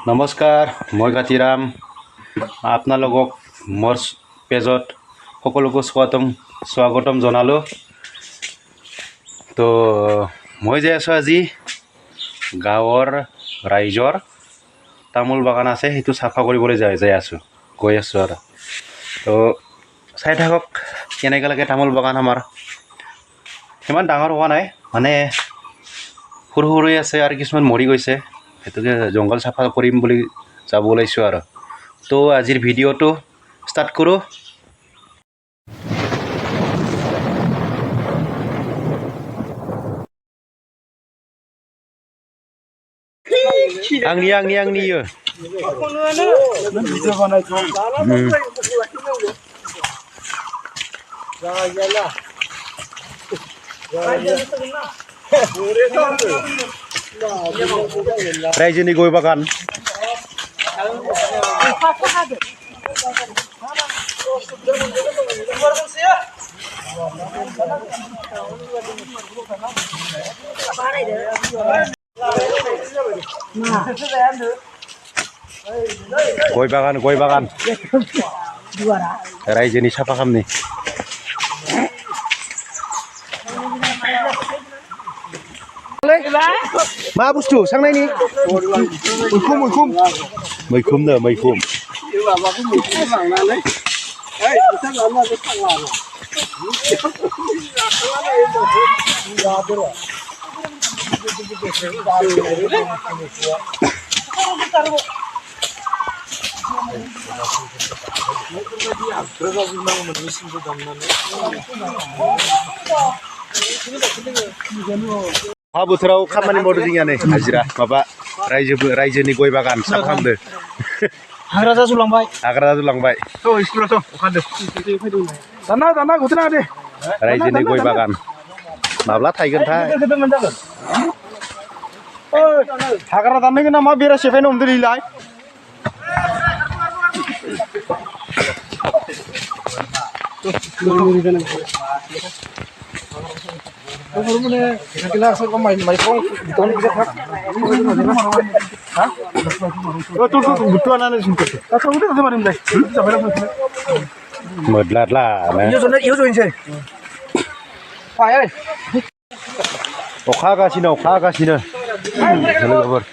নমস্কাৰ, মই কাতিৰাম। আপোনালোকক মোৰ পেজত সকলোকে স্বাগতম জনালোঁ। তো মই যাই আছোঁ আজি গাঁৱৰ ৰাইজৰ তামোল বাগান আছে, সেইটো চাফা কৰিবলৈ গৈ আছোঁ আৰু। তো চাই থাকক কেনেকৈ লাগে তামোল বাগান আমাৰ। সিমান ডাঙৰ হোৱা নাই, মানে সৰু সৰুই আছে আৰু কিছুমান মৰি গৈছে। সেইটোকে জংঘল চাফা কৰিম বুলি যাব ওলাইছোঁ আৰু। তো আজিৰ ভিডিঅ'টো ষ্টাৰ্ট কৰোঁ। आंनि इयो रायजोनि गय बागान। गय बागान रायजोनि साफा खालामनि। मा बुस्थु सांनायनि मैखुमनो मैखुम अखा बोथोराव खामानि मावदों जोंनियानो हाजिरा माबा रायजोनि गय बागान साफा खालामदों। हाग्रा जाजोबलांबाय स्कुलाव अखादों दाना गुथना दे रायजोनि गय बागान माब्ला थायगोनथाय। हाग्रा दाननो मा बेरा सेफायनो हमदों इलाय। अखा हागासिनो लोगोफोर।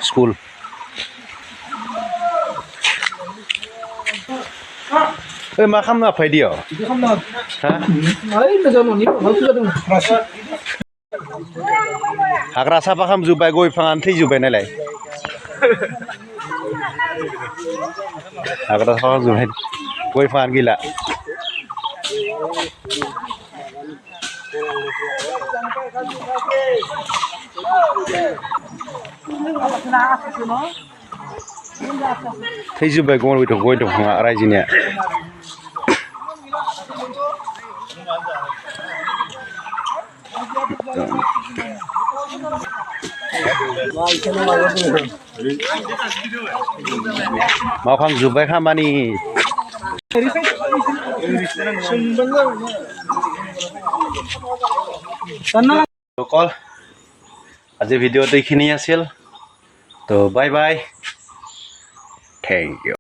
स्कुल मा खालामनो आफायदियाव हाग्रा साफा खालामजोब्बाय, गय बिफाङानो थैजोब्बाय नालाय। हाग्रा साफा खालामजोब्बाय, गय बिफाङानो गैला। थैजोब्बाय गय दंफाङा रायजोनिया। मावखांजोब्बाय खामानि। আজিৰ ভিডিঅ'টো এইখিনি আছিল। তো বাই বাই, থেংক ইউ।